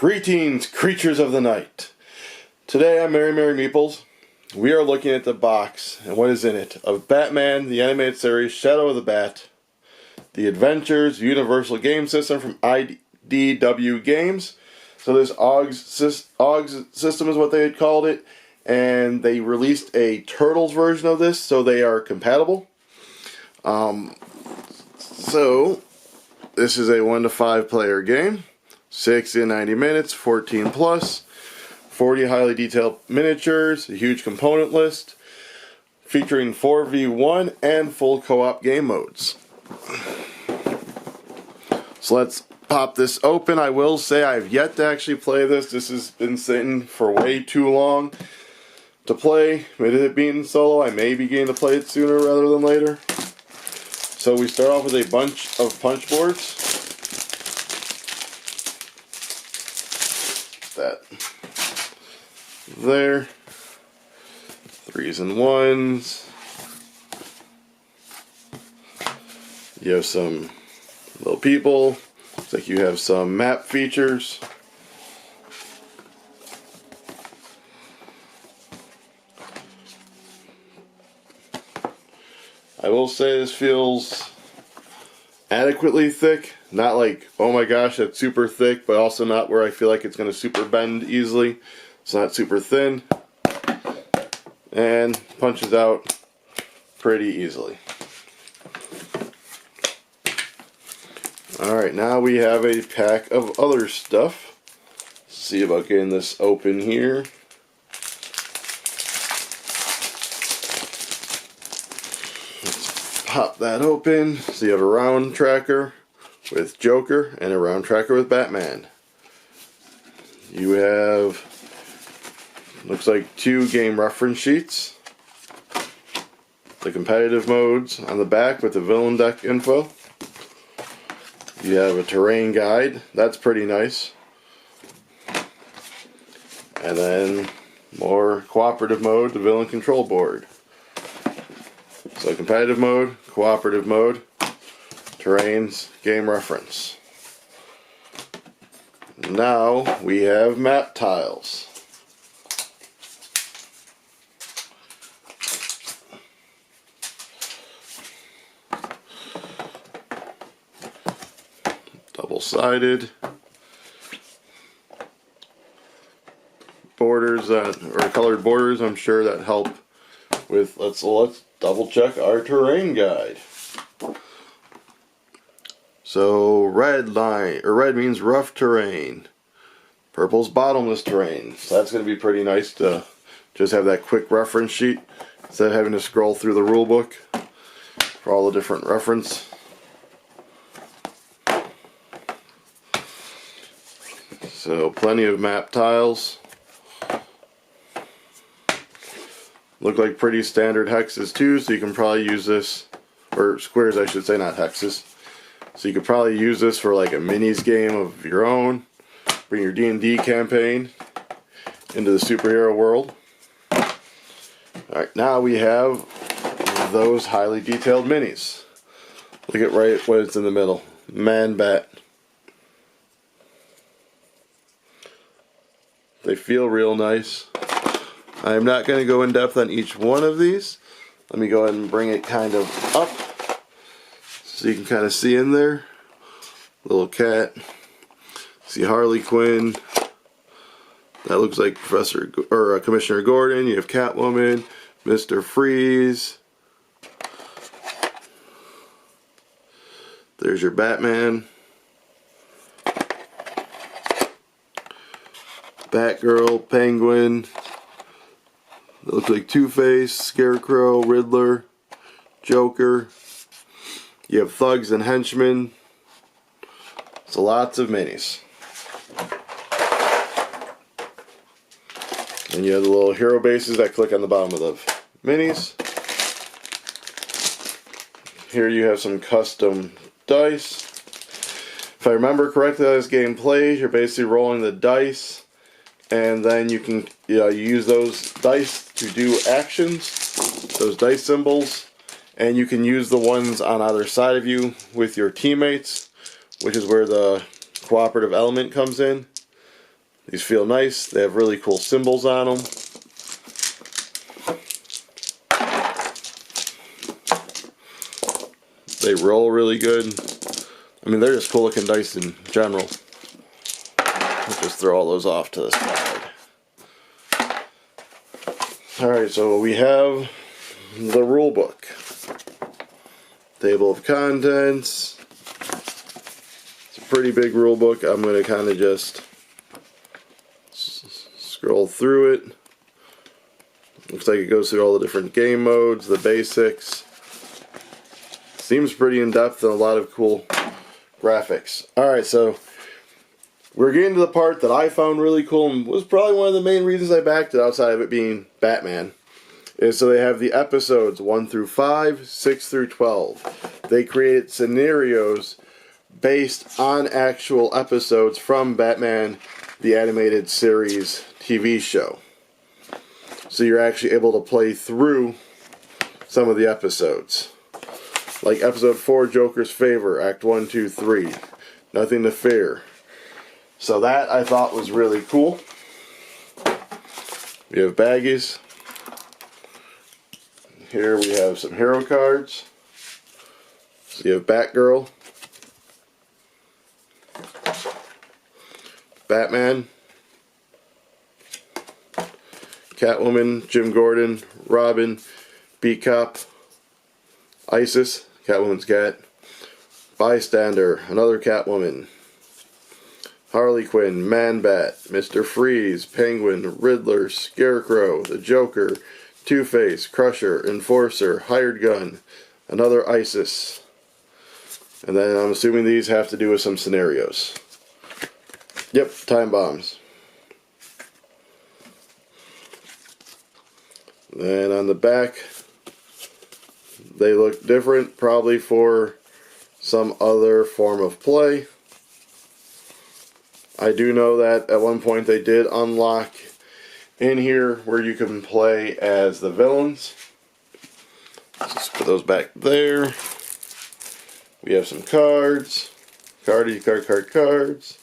Greetings, creatures of the night. Today on Merry Meeples, we are looking at the box and what is in it of Batman, the animated series, Shadow of the Bat, the Adventures Universal Game System from IDW Games. So this OGS system is what they had called it, and they released a Turtles version of this, so they are compatible. So this is a 1 to 5 player game. 60 to 90 minutes, 14 plus, 40 highly detailed miniatures, a huge component list, featuring 4v1 and full co-op game modes. So let's pop this open. I will say I've yet to actually play this. This has been sitting for way too long to play. With it being solo, I may be getting to play it sooner rather than later. So we start off with a bunch of punch boards. That there, 3s and 1s. You have some little people. Looks like you have some map features. I will say this feels adequately thick. Not like, oh my gosh, that's super thick, but also not where I feel like it's going to super bend easily. It's not super thin. And punches out pretty easily. Alright, now we have a pack of other stuff. Let's see about getting this open here. Let's pop that open. So you have a round tracker with Joker and a round tracker with Batman. You have, looks like 2 game reference sheets. The competitive modes on the back with the villain deck info. You have a terrain guide. That's pretty nice. And then more cooperative mode, the villain control board. So competitive mode, cooperative mode, terrains, game reference. Now we have map tiles. Double-sided. Borders or colored borders, I'm sure that help with, let's double check our terrain guide. So red means rough terrain. Purple's bottomless terrain. So that's going to be pretty nice to just have that quick reference sheet instead of having to scroll through the rule book for all the different reference. So plenty of map tiles. Look like pretty standard hexes too, so you can probably use this, or squares I should say, not hexes. So you could probably use this for like a minis game of your own. Bring your D&D campaign into the superhero world. Alright, now we have those highly detailed minis. Look at right what's in the middle. Man-Bat. They feel real nice. I'm not going to go in depth on each one of these. Let me go ahead and bring it kind of up so you can kind of see in there. Little cat. See Harley Quinn. That looks like Commissioner Gordon. You have Catwoman, Mr. Freeze. There's your Batman. Batgirl, Penguin. They look like Two-Face, Scarecrow, Riddler, Joker. You have thugs and henchmen. So lots of minis. And you have the little hero bases that click on the bottom of the minis. Here you have some custom dice. If I remember correctly, how this game plays, you're basically rolling the dice, and then you can you use those dice to do actions, those dice symbols, and you can use the ones on either side of you with your teammates, which is where the cooperative element comes in. These feel nice. They have really cool symbols on them. They roll really good. I mean, they're just cool looking dice in general. I'll just throw all those off to the side. Alright, so we have the rule book. Table of contents. It's a pretty big rule book. I'm going to kind of just scroll through it. Looks like it goes through all the different game modes, the basics. Seems pretty in-depth and a lot of cool graphics. Alright, so we're getting to the part that I found really cool and was probably one of the main reasons I backed it outside of it being Batman. Is so they have the episodes 1 through 5, 6 through 12. They created scenarios based on actual episodes from Batman the Animated Series TV show. So you're actually able to play through some of the episodes. Like episode 4, Joker's Favor, Act 1, 2, 3. Nothing to Fear. So that I thought was really cool. We have baggies. Here we have some hero cards. So you have Batgirl, Batman, Catwoman, Jim Gordon, Robin, Beat-Cop, Isis, Catwoman's cat, Bystander, another Catwoman, Harley Quinn, Man-Bat, Mr. Freeze, Penguin, Riddler, Scarecrow, the Joker, Two-Face, Crusher, Enforcer, Hired Gun, another Isis. And then I'm assuming these have to do with some scenarios. Yep, time bombs. Then on the back, they look different, probably for some other form of play. I do know that at one point they did unlock in here where you can play as the villains. Just put those back there. We have some cards. Cards.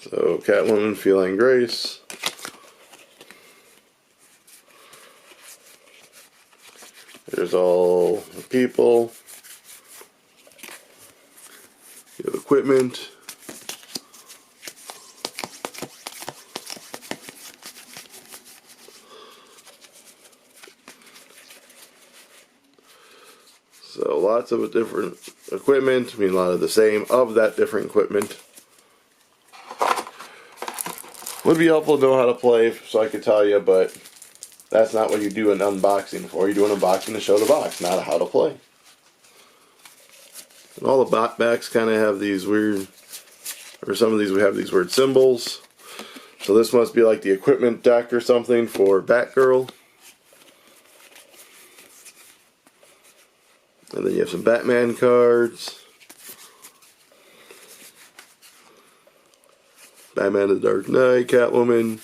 So Catwoman, Feline Grace. There's all the people. You have equipment. So lots of different equipment. I mean, a lot of the same of that different equipment. Would be helpful to know how to play so I could tell you, but that's not what you do an unboxing for. You do an unboxing to show the box, not how to play. And all the backs kind of have these weird, or some of these would have these weird symbols. So this must be like the equipment deck or something for Batgirl. And then you have some Batman cards. Batman the Dark Knight, Catwoman.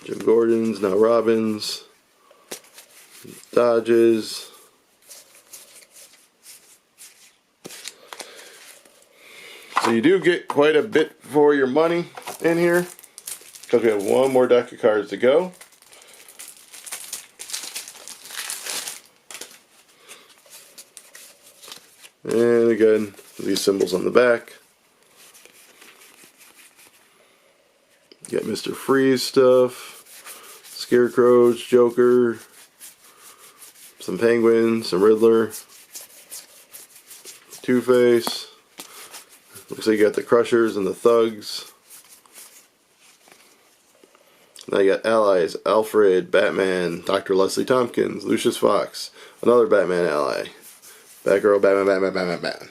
Jim Gordon's, now Robin's. Dodges. So you do get quite a bit for your money in here, because we have one more deck of cards to go. And again, these symbols on the back. You got Mr. Freeze stuff, Scarecrows, Joker, some Penguin, some Riddler, Two-Face. Looks like you got the Crushers and the Thugs. Now you got allies, Alfred, Batman, Dr. Leslie Tompkins, Lucius Fox, another Batman ally, Batgirl, Batman.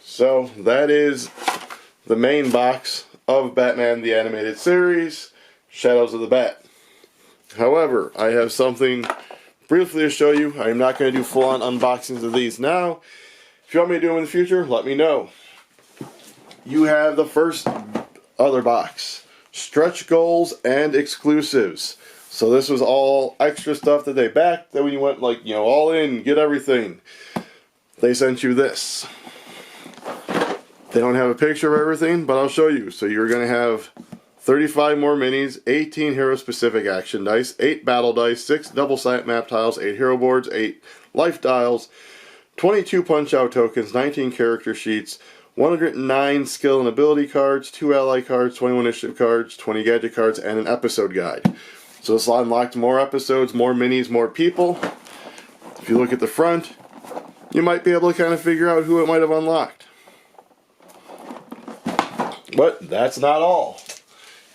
So that is the main box of Batman the Animated Series, Shadows of the Bat. However, I have something briefly to show you. I'm not going to do full-on unboxings of these now. If you want me to do them in the future, let me know. You have the first other box. Stretch goals and exclusives. So this was all extra stuff that they backed, that when you went like, you know, all in, get everything, they sent you this. They don't have a picture of everything, but I'll show you. So you're going to have 35 more minis, 18 hero-specific action dice, 8 battle dice, 6 double-sided map tiles, 8 hero boards, 8 life dials, 22 punch-out tokens, 19 character sheets, 109 skill and ability cards, 2 ally cards, 21 initiative cards, 20 gadget cards, and an episode guide. So this unlocked more episodes, more minis, more people. If you look at the front, you might be able to kind of figure out who it might have unlocked. But that's not all.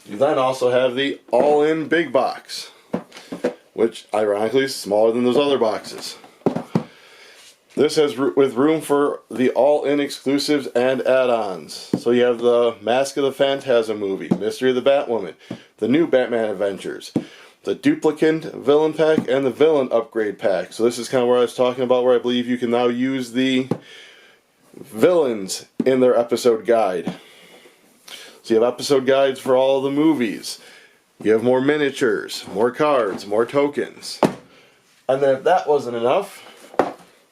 You then also have the all-in big box, which ironically is smaller than those other boxes. This has with room for the all-in exclusives and add-ons. So you have the Mask of the Phantasm movie, Mystery of the Batwoman, the new Batman Adventures, the Duplicant Villain Pack, and the Villain Upgrade Pack. So this is kind of where I was talking about, where I believe you can now use the villains in their episode guide. So you have episode guides for all the movies. You have more miniatures, more cards, more tokens. And then if that wasn't enough,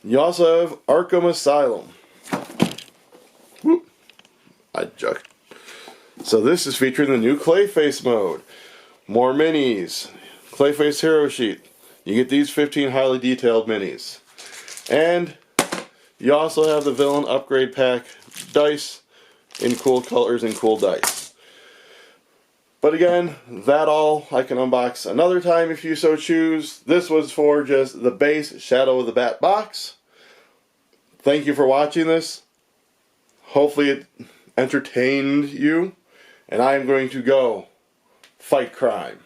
you also have Arkham Asylum. Whoop. I jucked. So this is featuring the new Clayface mode. More minis. Clayface hero sheet. You get these 15 highly detailed minis. And you also have the Villain Upgrade Pack dice in cool colors and cool dice. But again, that all I can unbox another time if you so choose. This was for just the base Shadow of the Bat box. Thank you for watching this. Hopefully it entertained you. And I am going to go fight crime.